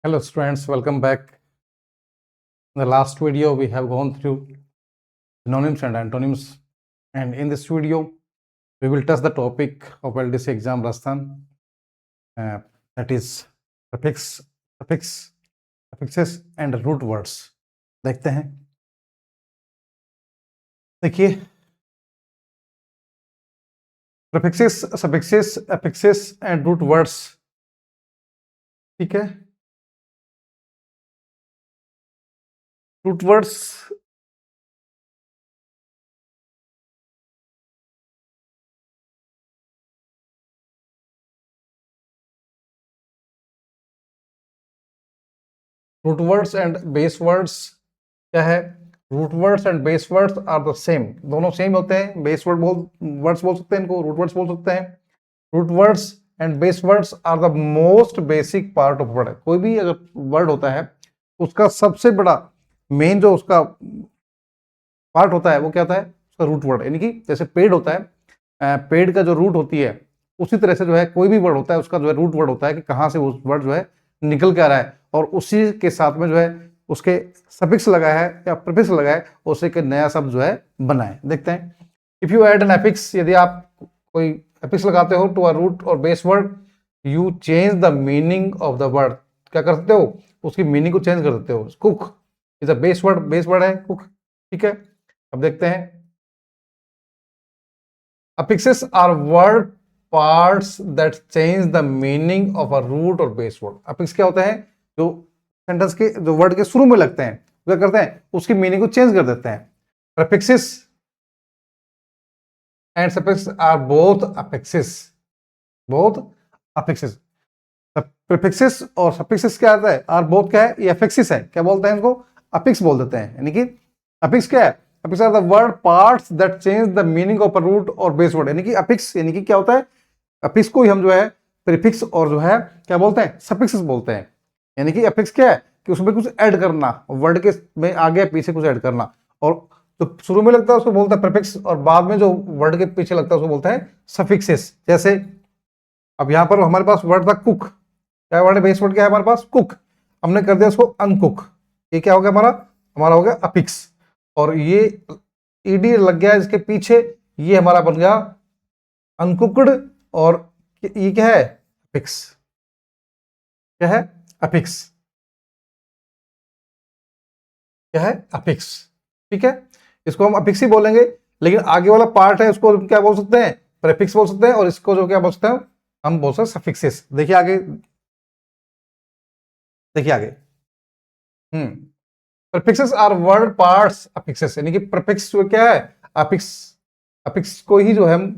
Hello students, welcome back. In the last video we have gone through synonyms and antonyms, and in this video we will touch the topic of LDC exam Rajasthan, that is suffixes and root words. देखते हैं। देखिए, prefixes, suffixes, affixes and root words, ठीक है। Root words root words and base words क्या है? Root words and base words are the same, दोनों same होते हैं। बेस वर्ड्स बोल सकते हैं इनको, रूट वर्ड्स बोल सकते हैं। Root words and base words are the most basic part of word. कोई भी अगर वर्ड होता है उसका सबसे बड़ा मेन जो उसका पार्ट होता है वो क्या होता है? उसका रूट वर्ड। यानी कि जैसे पेड़ होता है, पेड़ का जो रूट होती है, उसी तरह से जो है कोई भी वर्ड होता है उसका जो है रूट वर्ड होता है कि कहाँ से वो वर्ड जो है निकल के आ रहा है, और उसी के साथ में जो है उसके सफिक्स लगा है या प्रीफिक्स लगा है, उससे एक नया शब्द जो है बना है। देखते हैं, if you add N affix, यदि आप कोई एफिक्स लगाते हो टू अ रूट और base word, you change the meaning of the word. क्या कर सकते हो? उसकी मीनिंग को चेंज कर सकते हो। Cook is a base word है कुक, ठीक है। अब देखते हैं, affixes are word parts that change the meaning of a root or base word। affix क्या होता है? जो सेंटेंस के जो वर्ड के शुरू में लगते हैं, क्या करते हैं? उसकी मीनिंग को चेंज कर देते हैं। prefixes and suffixes are both affixes, prefixes और suffixes क्या आता है? are both क्या है? ये affixes है। क्या बोलते हैं इनको? affix बोल देते हैं। यानी कि affix क्या है? affix are the word parts that change the meaning of a root or base word। यानी कि affix यानी कि क्या होता है? affix को ही हम जो है prefix और जो है क्या बोलते हैं? suffixes बोलते हैं। यानी कि affix क्या है? कि उसमें कुछ ऐड करना, वर्ड के में आगे पीछे कुछ ऐड करना, और जो शुरू में लगता है उसको बोलता है प्रीफिक्स, और बाद में जो वर्ड के पीछे लगता है उसको बोलता है सफिक्सेस। जैसे अब यहां पर हमारे पास वर्ड था कुक, क्या वर्ड है? बेस वर्ड क्या है हमारे पास? कुक। हमने कर दिया उसको अनकुक, ये क्या हो गया हमारा हो गया अफिक्स। और ये ईडी लग गया इसके पीछे, ये हमारा बन गया अनकुक्ड, और ये क्या है? अफिक्स। क्या है? अफिक्स। क्या है? अफिक्स, ठीक है। इसको हम अफिक्स ही बोलेंगे, लेकिन आगे वाला पार्ट है उसको क्या बोल सकते हैं? प्रीफिक्स बोल सकते हैं, और इसको जो क्या बोल सकते हैं? हम बोल सकते हैं सफिक्सेस। देखिए आगे, prefixes are word parts affixes. यानी कि प्रीफिक्स जो क्या है? अफिक्स को ही जो है हम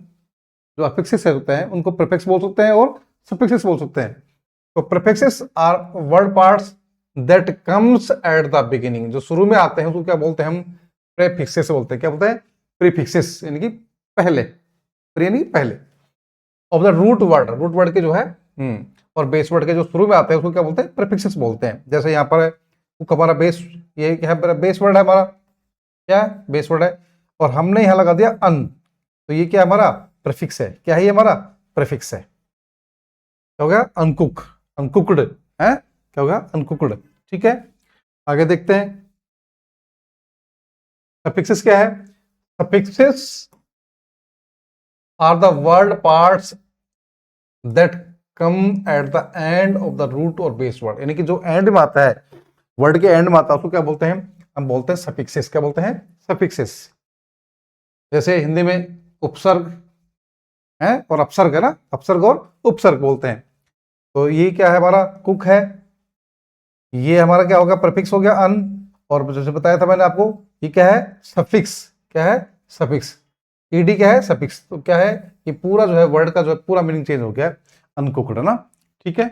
जो अफिक्सेस होते हैं उनको प्रीफिक्स बोल सकते हैं और सफिक्सेस बोल सकते हैं। तो prefixes are word parts that comes at the beginning, जो शुरू में आते हैं उसको क्या बोलते हैं? हम प्रीफिक्सेस बोलते हैं। क्या बोलते हैं? प्रीफिक्सेस, यानी कि पहले, यानी पहले ऑफ द रूट वर्ड के जो है और बेस वर्ड के जो शुरू में आते हैं उसको क्या बोलते हैं? प्रीफिक्सेस बोलते हैं। जैसे यहाँ पर हमारा बेस, ये क्या है? बेस वर्ड है हमारा, क्या है? बेस वर्ड है, और हमने यहां लगा दिया अन, तो ये क्या हमारा? प्रीफिक्स है। क्या है ये? हमारा प्रीफिक्स है। क्या हो गया? अनकुक्ड है। क्या होगा? अनकुक्ड, ठीक है। आगे देखते हैं, सफिक्सेस क्या है? Suffixes are the word parts that come at the end of the root और बेस वर्ड। यानी कि जो एंड में आता है, वर्ड के एंड में आता है, उसको क्या बोलते हैं? हम बोलते हैं सफिक्सेस। क्या बोलते हैं? सफिक्सेस। जैसे हिंदी में उपसर्ग है और अपसर्ग है ना, अपसर्ग और उपसर्ग बोलते हैं। तो ये क्या है? हमारा कुक है, ये हमारा क्या होगा? प्रीफिक्स हो गया अन, और जैसे बताया था मैंने आपको, ये क्या है? सफिक्स। क्या है? सफिक्स। ईडी क्या है? सफिक्स। तो क्या है? ये पूरा जो है वर्ड का जो है पूरा मीनिंग चेंज हो गया, अनकुक्ड, है ना, ठीक है।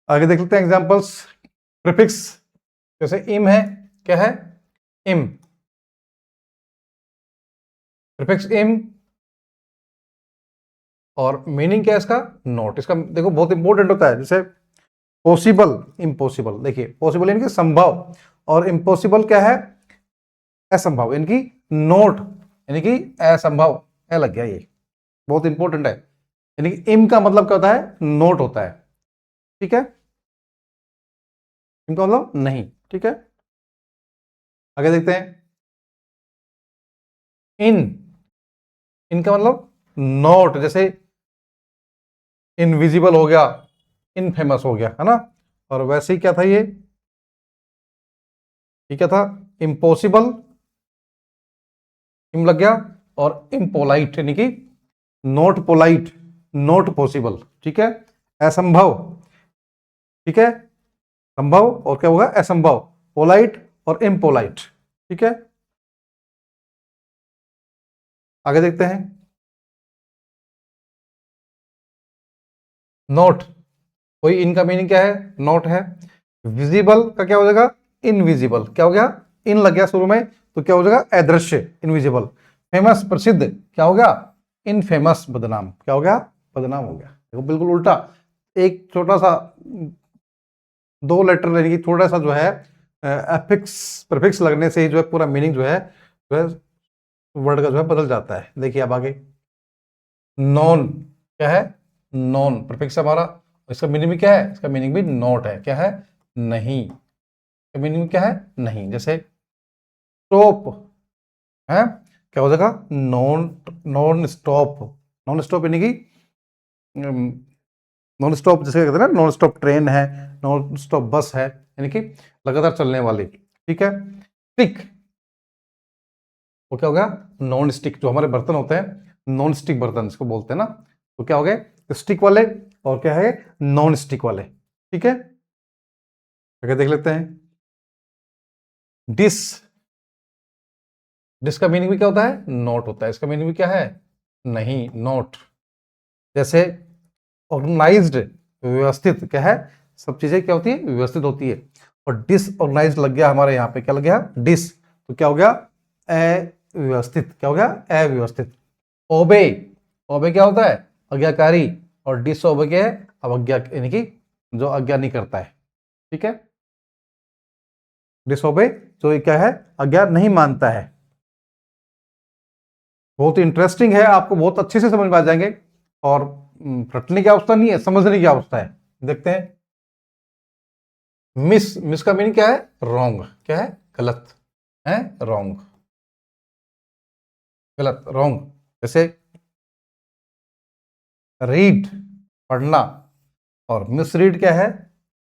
आगे देख लेते हैं एग्जांपल्स। प्रीफिक्स जैसे इम है, क्या है? इम, प्रीफिक्स इम, और मीनिंग क्या है इसका? नॉट। इसका देखो बहुत इंपॉर्टेंट होता है। जैसे पॉसिबल, इम्पॉसिबल, देखिए पॉसिबल यानी कि संभव, और इम्पॉसिबल क्या है? असंभव, यानी कि नॉट, यानी कि असंभव, है लग गया, ये बहुत इंपॉर्टेंट है। यानी कि इम का मतलब क्या होता है? नॉट होता है, ठीक है। इनका मतलब नहीं। ठीक है, आगे देखते हैं। इन, इनका मतलब नॉट, जैसे इनविजिबल हो गया, इनफेमस हो गया, है ना। और वैसे ही क्या था ये क्या था, इम्पॉसिबल, इम लग गया, और इम्पोलाइट यानी कि नॉट पोलाइट, नॉट पॉसिबल। ठीक है, असंभव, ठीक है, संभव और क्या होगा, असंभव, पोलाइट और इम्पोलाइट। ठीक है, आगे देखते हैं। नॉट, कोई इनका मीनिंग क्या है, नॉट है। विजिबल का क्या हो जाएगा, इनविजिबल, क्या हो गया, इन लग गया शुरू में, तो क्या हो जाएगा, अदृश्य, इनविजिबल। फेमस, प्रसिद्ध, क्या हो गया, इनफेमस, बदनाम, क्या हो गया, बदनाम हो गया। देखो बिल्कुल उल्टा, एक छोटा सा 2 लेटर यानी कि थोड़ा सा जो है एफिक्स प्रीफिक्स लगने से ही जो है पूरा मीनिंग जो है वर्ड का जो है बदल जाता है। देखिए अब आगे, नॉन, क्या है, नॉन प्रीफिक्स हमारा, इसका मीनिंग भी क्या है, इसका मीनिंग भी नॉट है, क्या है, नहीं, इसका मीनिंग क्या है, नहीं। जैसे स्टॉप है, क्या हो जाएगा, non, non stop, non stop यानी कि नॉन स्टॉप, जैसे कहते हैं ना, नॉन स्टॉप ट्रेन है, नॉन स्टॉप बस है, यानी कि लगातार चलने वाली। ठीक है, स्टिक, वो क्या हो गया, नॉन स्टिक, जो हमारे बर्तन होते हैं नॉन स्टिक बर्तन जिसको बोलते हैं ना, तो क्या हो गए, स्टिक वाले, और क्या है, नॉन स्टिक वाले। ठीक है, आगे देख लेते हैं। डिस, डिस का मीनिंग भी क्या होता है, नॉट होता है, इसका मीनिंग भी क्या है, नहीं, नॉट। जैसे ऑर्गेनाइज्ड, व्यवस्थित, क्या है, सब चीजें क्या होती है, व्यवस्थित होती है। और डिसऑर्गेनाइज्ड लग गया हमारे यहाँ पे, क्या लग गया, डिस, तो क्या हो गया, अव्यवस्थित, क्या हो गया, अव्यवस्थित। ओबे, ओबे क्या होता है, आज्ञाकारी, और डिसओबे क्या है, अवज्ञा, यानी कि जो आज्ञा नहीं करता है। ठीक है, डिसओबे जो क्या है, आज्ञा नहीं मानता है। बहुत इंटरेस्टिंग है, आपको बहुत अच्छे से समझ में आ जाएंगे। और रटने की अवस्था नहीं है, समझने की अवस्था है। देखते हैं, मिस, मिस का मीनिंग क्या है, रॉन्ग, क्या है, गलत है, रॉन्ग, गलत, रॉन्ग। जैसे रीड, पढ़ना, और मिस रीड क्या है,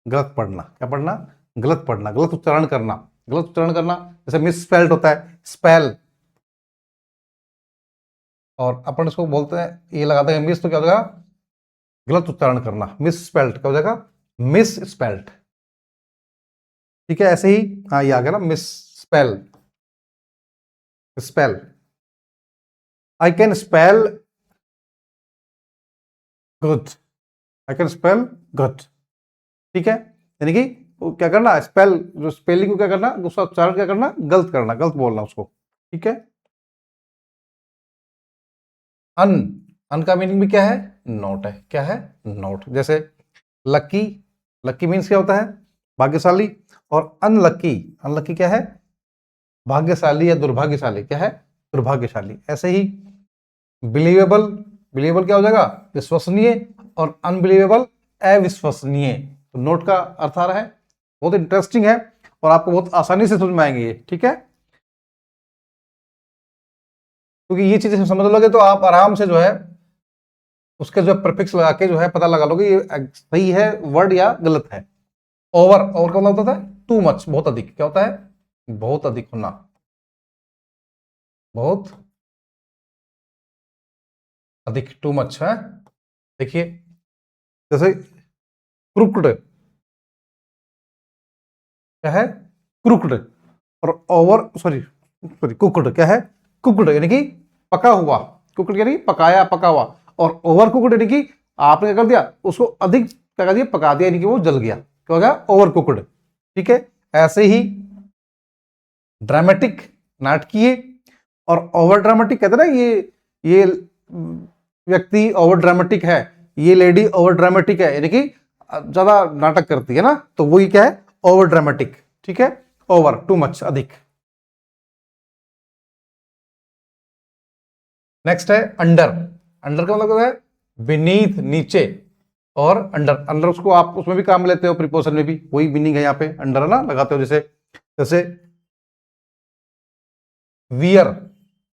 गलत पढ़ना, क्या पढ़ना, गलत पढ़ना, गलत उच्चारण करना, गलत उच्चारण करना। जैसे मिस स्पेल्ड होता है, स्पेल, और अपन इसको बोलते हैं, ये लगाते हैं मिस, तो क्या हो जाएगा, गलत उच्चारण करना, मिस स्पेल्ड, क्या हो जाएगा, मिस स्पेल्ड। ठीक है, ऐसे ही, हाँ ये आ गया ना, miss spell, spell, I can spell good, I can spell good. ठीक है, यानी कि वो क्या करना, स्पेल, जो स्पेलिंग को क्या करना, उसका उच्चारण क्या करना, गलत करना, गलत बोलना उसको। ठीक है, अन, अन का मीनिंग भी क्या है, नॉट है, क्या है, नॉट। जैसे लकी, लकी मीन्स क्या होता है, भाग्यशाली। और अनलकी, अनलकी क्या है, भाग्यशाली या दुर्भाग्यशाली, क्या है, दुर्भाग्यशाली। ऐसे ही बिलीवेबल, बिलीवेबल क्या हो जाएगा, विश्वसनीय, और अनबिलीवेबल, अविश्वसनीय। तो नोट का अर्थ आ रहा है, बहुत इंटरेस्टिंग है, और आपको बहुत आसानी से समझ में आएंगे ये। ठीक है, क्योंकि ये चीजें समझ लोगे तो आप आराम से जो है उसके जो प्रीफिक्स लगा के जो है पता लगा लोगे ये सही है वर्ड या गलत है। ओवर, ओवर का मतलब होता है टू मच, बहुत अधिक, क्या होता है, बहुत अधिक होना, बहुत अधिक, टू मच है। देखिए, जैसे क्रुक्ड, क्या है, क्रुक्ड, और ओवर, सॉरी सॉरी, कुकड, क्या है, कुकड यानी कि पका हुआ, कुकड यानी कि पकाया, पका हुआ। और ओवर कुकड यानी कि आपने क्या कर दिया, उसको अधिक क्या कर दिया, पका दिया, यानी कि वो जल गया, क्या हो गया, ओवर कुकड। ठीक है, ऐसे ही ड्रामेटिक, नाटकीय, और ओवर ड्रामेटिक कहते हैं ना, ये व्यक्ति ओवर ड्रामेटिक है, ये लेडी ओवर ड्रामेटिक है, यानी कि ज्यादा नाटक करती है ना, तो वही क्या है, ओवर ड्रामेटिक। ठीक है, ओवर, टू मच, अधिक। नेक्स्ट है अंडर, अंडर का मतलब है beneath, नीचे, और अंडर, अंडर उसको आप उसमें भी काम में लेते हो, प्रीपोजिशन में भी वही मीनिंग है यहाँ पे अंडर, है ना, लगाते हो। जैसे जैसे वियर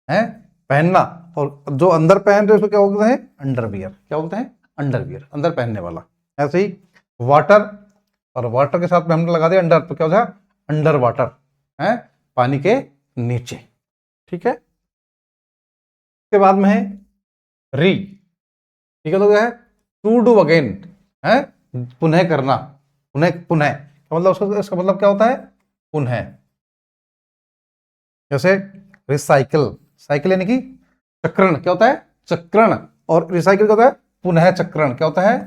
है पहनना, और जो अंदर पहन रहे उसको क्या बोलते हैं, अंडरवियर। क्या बोलते हैं, अंडरवियर, अंदर पहनने वाला। ऐसे ही वाटर, और वाटर के साथ में हमने लगा दिया अंडर, तो क्या हो जाएगा, अंडर वाटर है, पानी के नीचे। ठीक है, उसके बाद में है री, ठीक है, तो क्या है, टू डू अगेन है, पुनः करना, पुनः पुनः का मतलब इसका मतलब क्या होता है, पुनः। जैसे रिसाइकल, साइकिल यानी कि चक्रण, क्या होता है, चक्रण, और रिसाइकिल क्या होता है, पुनः चक्रण। क्या होता है,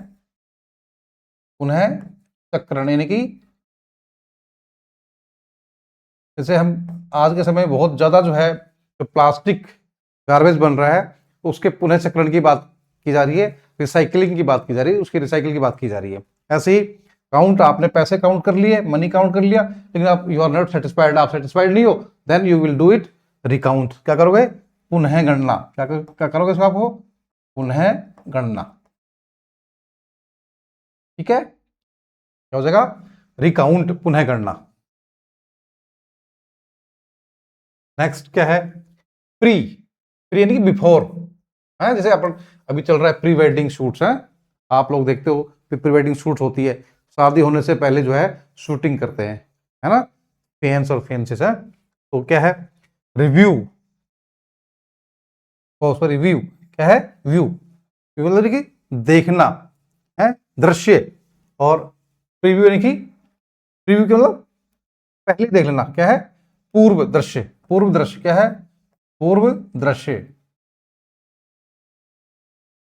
पुनः चक्रण, यानी कि जैसे हम आज के समय में बहुत ज्यादा जो है, जो प्लास्टिक गार्बेज बन रहा है, तो उसके पुनः चक्रण की बात की जा रही है, रिसाइकलिंग की बात की जा रही है, उसकी रिसाइकिल की बात की जा रही है। ऐसे ही काउंट, आपने पैसे काउंट कर लिए, मनी काउंट कर लिया, लेकिन आप यू आर नॉट सेटिस्फाइड, आप सेटिस्फाइड नहीं हो, then you will do it recount. क्या करोगे, पुनः गणना। क्या करोगे इसको, आपको पुनः गणना। ठीक है, क्या हो जाएगा, रिकाउंट, पुनः गणना। नेक्स्ट क्या है, प्री, प्री यानी कि बिफोर है। जैसे अपन अभी चल रहा है प्री वेडिंग शूट्स हैं, आप लोग देखते हो प्री वेडिंग शूट्स होती है, शादी होने से पहले जो है शूटिंग करते हैं, है ना, फेंस और फेंसेस है। तो क्या है, रिव्यू, सॉरी व्यू, क्या है, व्यू, व्यू मतलब कि देखना है, दृश्य, और प्रीव्यू यानी कि, प्रीव्यू का मतलब पहले देख लेना। क्या है, पूर्व दृश्य, पूर्व दृश्य, क्या है, पूर्व दृश्य,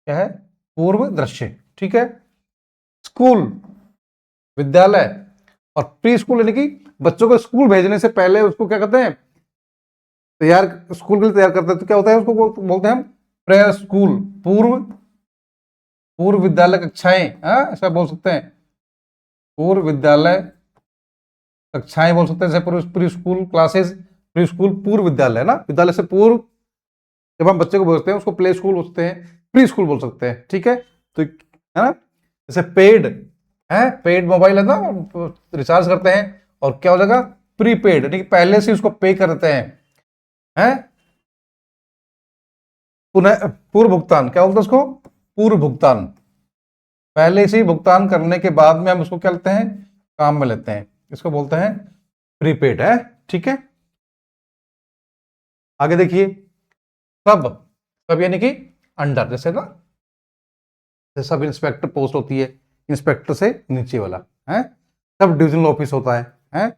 क्या है, पूर्व दृश्य। ठीक है, स्कूल, विद्यालय, और प्री स्कूल यानी कि बच्चों को स्कूल भेजने से पहले उसको क्या करते हैं, तैयार, स्कूल के लिए तैयार करते हैं। तो क्या होता है, उसको बोलते हैं हम प्रे स्कूल, पूर्व, पूर्व विद्यालय कक्षाएं, ऐसा बोल सकते हैं, पूर्व विद्यालय कक्षाएं बोल सकते हैं, जैसे pre school classes, pre school पूर्व विद्यालय ना, विद्यालय से पूर्व जब हम बच्चे को बोलते हैं उसको प्ले स्कूल बोलते हैं, प्री स्कूल बोल सकते हैं। ठीक है, तो है ना, जैसे पेड है, पेड मोबाइल है ना, रिचार्ज करते हैं, और क्या हो जाएगा, प्रीपेड, यानी कि पहले से उसको पे करते हैं, पुनः, पूर्व भुगतान, क्या बोलते हैं उसको, पूर्व भुगतान, पहले से ही भुगतान करने के बाद में हम उसको क्या लेते हैं, काम में लेते हैं, इसको बोलते हैं प्रीपेड है। ठीक है, आगे देखिए, सब, सब यानी कि अंडर, जैसे ना, सब इंस्पेक्टर पोस्ट होती है, इंस्पेक्टर से नीचे वाला है, सब डिविजनल ऑफिस होता है,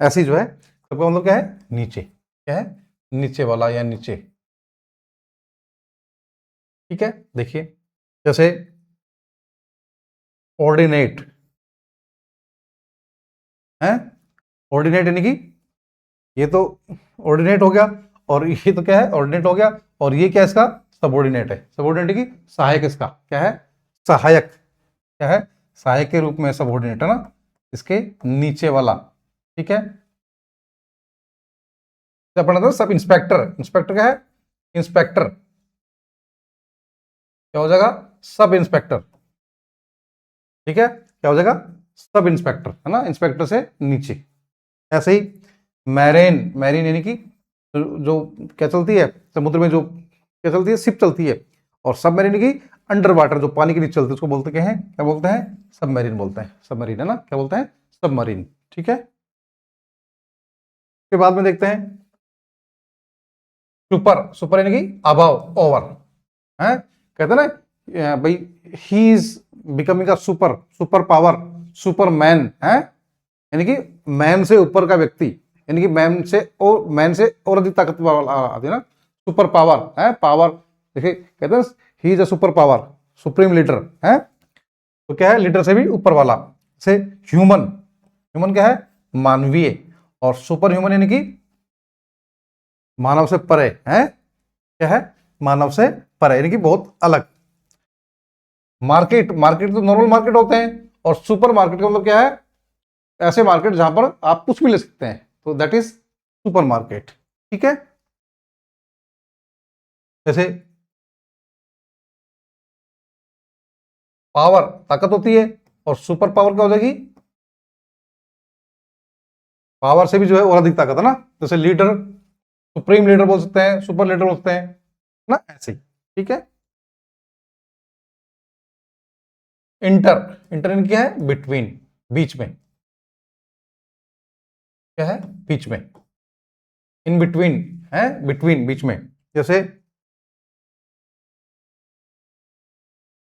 ऐसी जो है सबका मतलब क्या है, नीचे, क्या है, नीचे वाला या नीचे। ठीक है, देखिए जैसे ऑर्डिनेट है, ऑर्डिनेट यानी कि ये तो ऑर्डिनेट हो गया, और ये तो क्या है, ऑर्डिनेट हो गया, और ये क्या है, इसका सबऑर्डिनेट है, सबऑर्डिनेट की सहायक, इसका क्या है, सहायक, क्या है, सहायक के रूप में सबऑर्डिनेट है ना, इसके नीचे वाला। ठीक है, अपना सब इंस्पेक्टर, इंस्पेक्टर क्या है, इंस्पेक्टर, क्या हो जाएगा, सब इंस्पेक्टर। ठीक है, क्या हो जाएगा, सब इंस्पेक्टर, है ना, इंस्पेक्टर से नीचे। ऐसे ही मैरीन, मैरीन यानी कि जो क्या चलती है समुद्र में, जो क्या चलती है, शिप चलती है, और सबमरीन यानी कि अंडर वाटर, जो पानी के नीचे चलती है, उसको बोलते क्या है, क्या बोलते हैं, सबमरीन बोलते हैं, सबमरीन है ना, क्या बोलते हैं, सबमरीन। ठीक है, उसके बाद में देखते हैं सुपर, सुपर यानी कि अबव, ओवर है, कहते हैं ना भाई, he is becoming a super, super power, Superman है, यानी कि मैन से ऊपर का व्यक्ति, यानी कि मैन से और अधिक ताकतवर वाला आती है ना, सुपर पावर है, पावर। देखिए कहते हैं he is a super power, supreme leader है, तो क्या है, लीडर से भी ऊपर वाला। से ह्यूमन, ह्यूमन क्या है, मानवीय, और सुपर ह्यूमन यानी कि मानव से परे है, क्या है, मानव से परे, यानी कि बहुत अलग। मार्केट, मार्केट तो नॉर्मल मार्केट होते हैं, और सुपर मार्केट का मतलब क्या है, ऐसे मार्केट जहां पर आप कुछ भी ले सकते हैं, तो दैट इज सुपर मार्केट। ठीक है, जैसे पावर ताकत होती है, और सुपर पावर क्या हो जाएगी, पावर से भी जो है और अधिक ताकत है ना, जैसे लीडर, सुप्रीम लीडर बोल सकते हैं, सुपर लीडर बोल सकते हैं ना, ऐसे ही। ठीक है। इंटर, इंटर क्या है, बिटवीन, बीच में, क्या है, बीच में, इन बिटवीन है, बिटवीन, बीच में। जैसे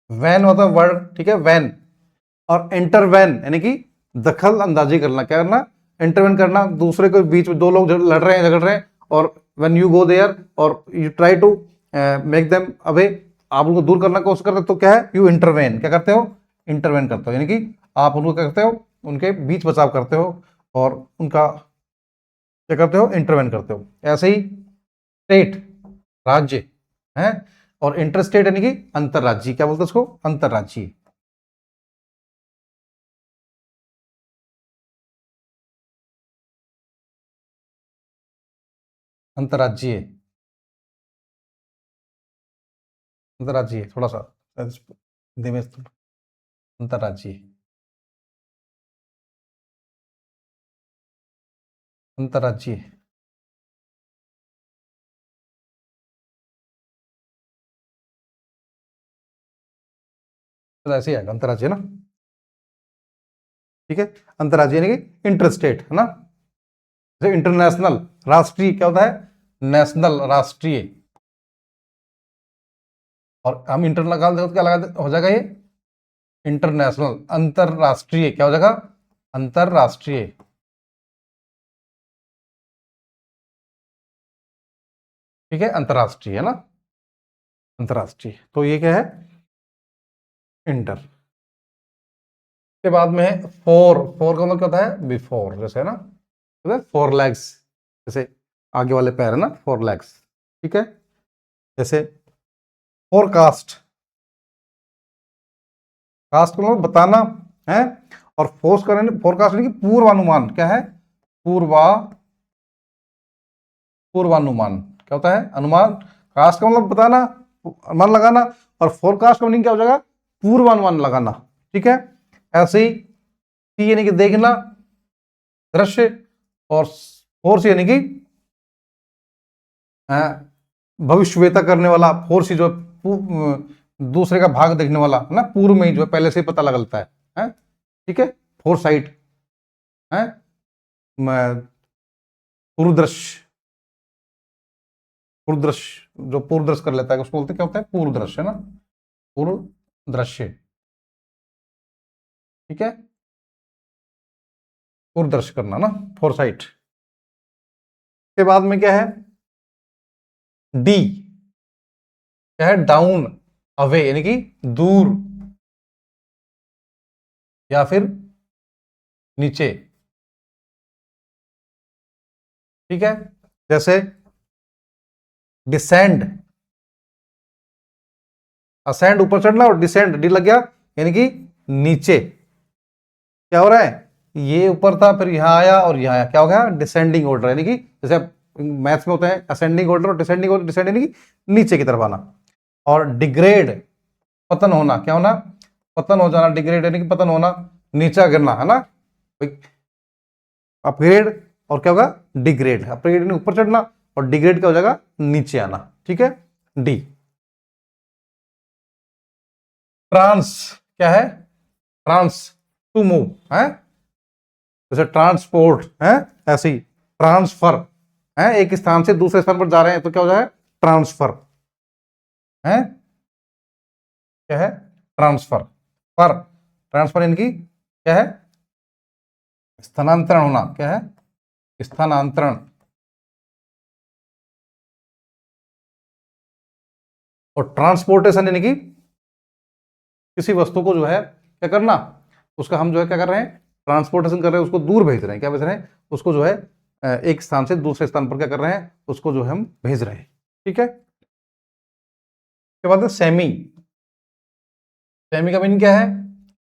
वैन होता है वर्ड, ठीक है, वैन, और इंटरवैन यानी कि दखल अंदाजी करना, क्या करना, इंटरवेन करना, दूसरे के बीच में दो लोग लड़ रहे हैं, झगड़ रहे हैं, और व्हेन यू गो देयर और you try to make them away, आप उनको दूर करने की कोशिश करते हो, तो क्या है, यू इंटरवेन, क्या करते हो, इंटरवेन करते हो, यानी कि आप उनको क्या करते हो, उनके बीच बचाव करते हो, और उनका क्या करते हो, इंटरवेन करते हो। ऐसे ही स्टेट, राज्य है, और इंटरस्टेट यानी कि अंतरराज्यीय, क्या बोलते हैं उसको, अंतरराज्यीय। अंतरराज्यीय, अंतरराज्यीय, थोड़ा सा हिंदी में अंतरराज्यीय, अंतरराज्यीय, तो ऐसे ही आएगा अंतरराज्यीय ना। ठीक है, अंतरराज्यीय यानी कि इंटरस्टेट है ना, जैसे इंटरनेशनल, राष्ट्रीय क्या होता है, नेशनल, राष्ट्रीय, और हम इंटर लगा दे तो क्या लगा हो जाएगा ये, इंटरनेशनल, अंतरराष्ट्रीय, क्या हो जाएगा, अंतरराष्ट्रीय। ठीक है, अंतरराष्ट्रीय है ना, अंतरराष्ट्रीय, तो ये क्या है, इंटर। के बाद में है फोर, फोर का मतलब क्या होता है, बिफोर, जैसे है ना, फोर लेग्स, जैसे आगे वाले पैर है ना, फोर लेग्स। ठीक है, जैसे फोरकास्ट, कास्ट को मतलब बताना है, और फोर्स करने, फोरकास्ट यानी कि पूर्वानुमान, क्या है, पूर्वानुमान, क्या होता है, अनुमान, कास्ट का मतलब बताना, अनुमान लगाना, और फोरकास्ट का मीनिंग क्या हो जाएगा, पूर्वानुमान लगाना। ठीक है, ऐसे ही सी यानी कि देखना, दृश्य, और फोर्स यानी कि भविष्यवेता करने वाला, फोर्स जो दूसरे का भाग देखने वाला है ना, पूर्व में ही जो है पहले से ही पता लगता है? ठीक है, फोर साइट है, पूर्वदृश्य, पूर्वदृश्य, जो पूर्वदृश्य कर लेता है उसको बोलते हैं, क्या होता है, पूर्वदृश्य है ना, पूर्व दृश्य। ठीक है, पूर्वदृश्य करना ना, फोर साइट। के बाद में क्या है, डी, क्या है, डाउन, अवे यानी कि दूर, या फिर नीचे। ठीक है, जैसे डिसेंड, असेंड ऊपर चढ़ना, और डिसेंड डी लग गया, यानी कि नीचे। क्या हो रहा है, ये ऊपर था, फिर यहां आया और यहां आया, क्या हो गया, डिसेंडिंग ऑर्डर, यानी कि जैसे मैथ्स में होता है असेंडिंग ऑर्डर और डिसेंडिंग ऑर्डर, डिसेंड यानी कि नीचे की तरफ आना। और डिग्रेड, पतन होना, क्या होना, पतन हो जाना, डिग्रेड यानी कि पतन होना, नीचा गिरना है ना, अपग्रेड, और क्या होगा, डिग्रेड, अपग्रेड यानी ऊपर चढ़ना, और डिग्रेड क्या हो जाएगा, नीचे आना। ठीक है, डी। ट्रांस, क्या है, ट्रांस, टू मूव है, जैसे ट्रांसपोर्ट है, ऐसे ही ट्रांसफर है, एक स्थान से दूसरे स्थान पर जा रहे हैं तो क्या हो जाए, ट्रांसफर है, क्या है, ट्रांसफर, पर, ट्रांसफर इनकी क्या है, स्थानांतरण होना, क्या है, स्थानांतरण। और ट्रांसपोर्टेशन यानी कि किसी वस्तु को जो है क्या करना, उसका हम जो है क्या कर रहे हैं, ट्रांसपोर्टेशन कर रहे हैं, उसको दूर भेज रहे हैं, क्या भेज रहे हैं, उसको जो है एक स्थान से दूसरे स्थान पर क्या कर रहे हैं, उसको जो है हम भेज रहे हैं। ठीक है, उसके बाद सेमी, सेमी का मीनिंग क्या है,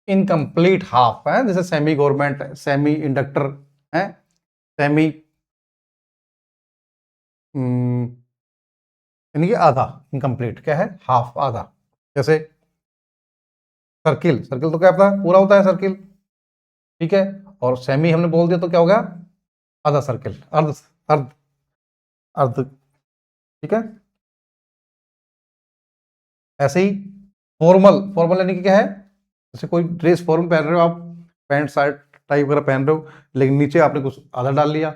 इनकम्प्लीट हाफ है, जैसे सेमी गवर्नमेंट, सेमी इंडक्टर है, सेमी यानी कि आधा, इनकम्प्लीट क्या है, हाफ, आधा। जैसे सर्किल, सर्किल तो क्या था, पूरा होता है सर्किल, ठीक है। और सेमी हमने बोल दिया तो क्या हो गया, आधा सर्किल, अर्ध, अर्ध, अर्ध, ठीक है। ऐसे ही फॉर्मल, फॉर्मल यानी कि क्या है, जैसे कोई ड्रेस फॉर्मल पहन रहे हो आप, पैंट शर्ट टाई वगैरह पहन रहे हो, लेकिन नीचे आपने कुछ आधा डाल लिया,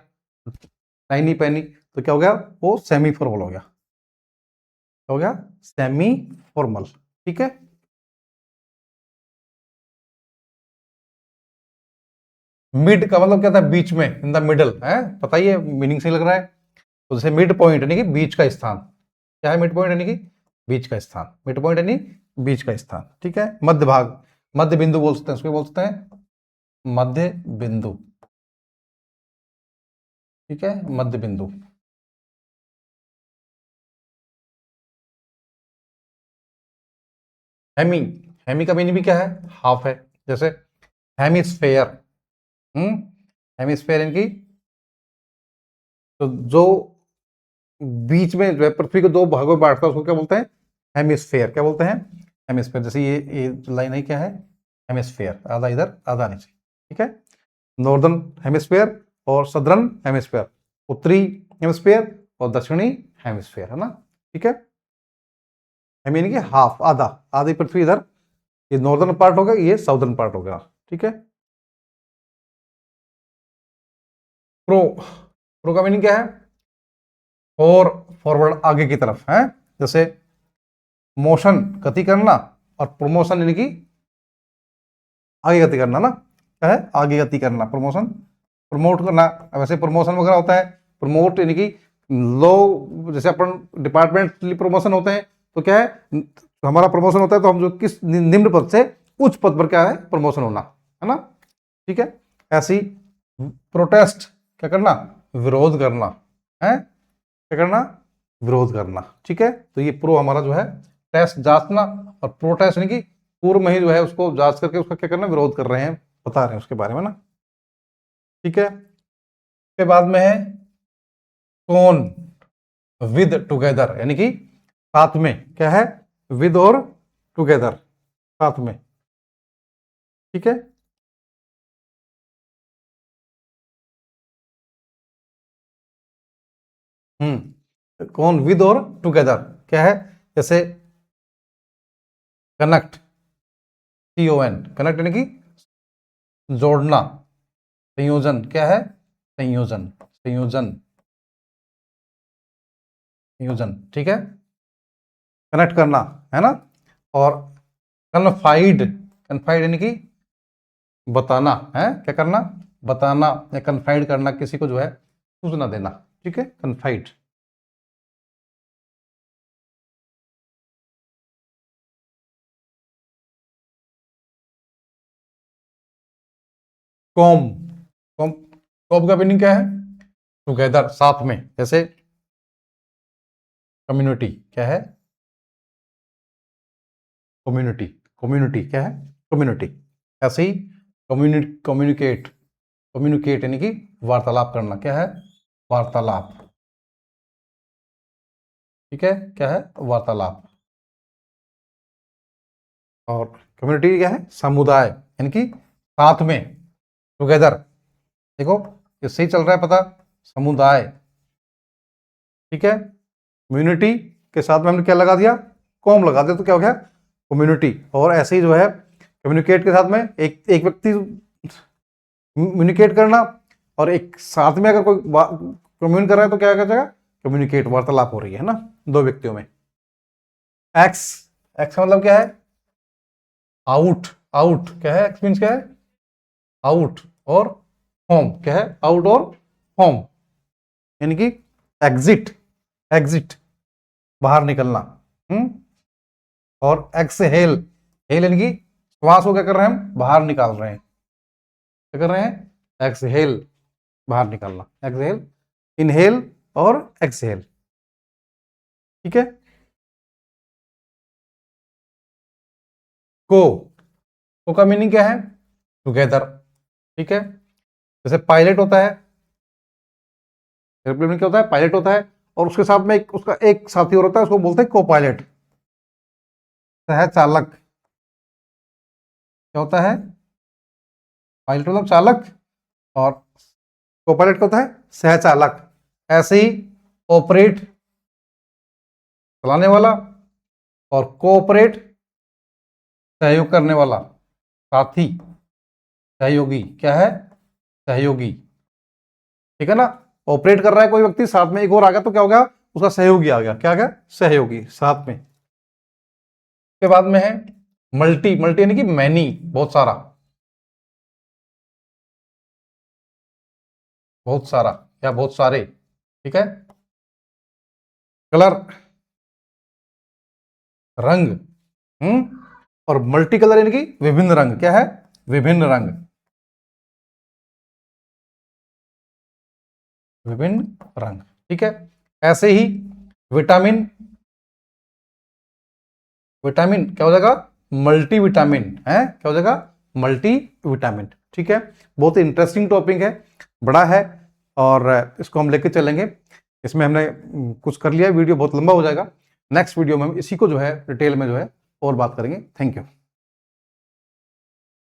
टाई नहीं पहनी, तो क्या हो गया, वो सेमी फॉर्मल हो गया, क्या हो गया, सेमी फॉर्मल, ठीक है। मिड का मतलब क्या था, बीच में, इन द मिडल है, पता ही है, मीनिंग से लग रहा है। तो जैसे मिड पॉइंट यानी कि बीच का स्थान, क्या है मिड पॉइंट यानी कि बीच का स्थान, मिड पॉइंट यानी बीच का स्थान, ठीक है। मध्य भाग, मध्य बिंदु बोल सकते हैं, उसको बोल सकते हैं मध्य बिंदु, ठीक है, मध्य बिंदु। हेमी, हेमी का मीनिंग भी क्या है, हाफ है, जैसे हेमिस्फेयर, हेमिस्फेयर यानी कि तो जो बीच में जो है पृथ्वी को दो भागों में बांटता है उसको क्या बोलते हैं, हेमिस्फेयर, क्या बोलते हैं, हेमिस्फेयर। जैसे ये लाइन है क्या है, हेमिस्फेयर, आधा इधर आधा नीचे, ठीक है। नॉर्दर्न हेमिस्फेयर और सदर्न हेमिस्फेयर, उत्तरी हेमिस्फेयर और दक्षिणी हेमिस्फेयर, है ना, ठीक है। हेमी यानी कि हाफ, आधा, आधी पृथ्वी इधर, ये नॉर्दर्न पार्ट होगा, ये साउदर्न पार्ट होगा, ठीक है। प्रो, प्रो का मीनिंग क्या है, और फॉरवर्ड, आगे की तरफ है, जैसे मोशन गति करना, और प्रमोशन यानी कि आगे गति करना ना, क्या है, आगे गति करना, प्रमोशन, प्रमोट करना। वैसे प्रमोशन वगैरह होता है, प्रमोट यानी कि लो, जैसे अपन डिपार्टमेंटली प्रमोशन होते हैं, तो क्या है, हमारा प्रमोशन होता है तो हम जो किस निम्न पद से उच्च पद पर क्या है, प्रमोशन होना, है ना, ठीक है। ऐसी प्रोटेस्ट, क्या करना, विरोध करना है, क्या करना, विरोध करना, ठीक है। तो ये प्रो हमारा जो है टेस्ट जांचना, और प्रोटेस्ट यानी कि पूर्व में ही जो है उसको जांच करके उसका क्या करना, विरोध कर रहे हैं, बता रहे हैं उसके बारे में ना, ठीक है। के बाद में है कौन, विद टुगेदर यानी कि साथ में, क्या है, विद और टुगेदर, साथ में, ठीक है। कौन, विद और टुगेदर, क्या है, जैसे कनेक्ट, CON, कनेक्ट यानी कि जोड़ना, संयोजन, क्या है, संयोजन, संयोजन, संयोजन, ठीक है, कनेक्ट करना, है ना। और कन्फाइड, कन्फाइड यानी कि बताना है, क्या करना, बताना, या कन्फाइड करना, किसी को जो है सूचना देना, ठीक है, कन्फाइड। कॉम, कॉम, कॉम का मीनिंग क्या है, टुगेदर, साथ में, जैसे कम्युनिटी, क्या है, कम्युनिटी, कम्युनिटी, क्या है, कम्युनिटी। ऐसे ही कम्युनिकेट, कम्युनिकेट यानी कि वार्तालाप करना, क्या है, वार्तालाप, ठीक है, क्या है, वार्तालाप। और कम्युनिटी क्या है, समुदाय, यानी कि साथ में, टुगेदर, देखो ये सही चल रहा है, पता, समुदाय, ठीक है। कम्युनिटी के साथ में हमने क्या लगा दिया, कॉम लगा दिया, तो क्या हो गया, कम्युनिटी। और ऐसे ही जो है कम्युनिकेट के साथ में एक एक व्यक्ति कम्युनिकेट करना, और एक साथ में अगर कोई कम्युनिकेट कर रहा है तो क्या कहता है, कम्युनिकेट, वार्तालाप हो रही है ना, दो व्यक्तियों में। एक्स, एक्स का मतलब क्या है, आउट, आउट, क्या है, एक्स मीन्स क्या है, आउट, और होम, क्या है, आउट और होम, यानी कि एग्जिट, एग्जिट, बाहर निकलना, और एक्सहेल, हेल यानी कि श्वास को क्या कर रहे हैं, हम बाहर निकाल रहे हैं, क्या कर रहे हैं, एक्सहेल, बाहर निकालना, एक्सहेल, इनहेल और एक्सहेल, ठीक है। को का मीनिंग क्या है, टुगेदर, ठीक है। जैसे पायलट होता है, एयरप्लेन में क्या होता है, पायलट होता है, और उसके साथ में एक उसका एक साथी और होता है, उसको बोलते हैं को पायलट, सह चालक, क्या होता है? पायलट मतलब चालक, और को-पायलट क्या होता है? सहचालक। ऐसे ही ऑपरेट चलाने वाला, और कोऑपरेट सहयोग करने वाला, साथी, सहयोगी। क्या है? सहयोगी। ठीक है ना? ऑपरेट कर रहा है कोई व्यक्ति, साथ में एक और आ गया तो क्या हो गया? उसका सहयोगी आ गया। क्या आ गया? सहयोगी, साथ में। के बाद में है मल्टी। मल्टी यानी कि मैनी, बहुत सारा, बहुत सारा या बहुत सारे। ठीक है। कलर, रंग। और मल्टी कलर यानी कि विभिन्न रंग। क्या है? विभिन्न रंग, विभिन्न रंग। ठीक है। ऐसे ही विटामिन। विटामिन क्या हो जाएगा? मल्टी विटामिन है। क्या हो जाएगा? Multi vitamin. ठीक है। बहुत इंटरेस्टिंग टॉपिक है, बड़ा है, और इसको हम लेके चलेंगे। इसमें हमने कुछ कर लिया, वीडियो बहुत लंबा हो जाएगा। नेक्स्ट वीडियो में हम इसी को जो है डिटेल में जो है और बात करेंगे। Thank you.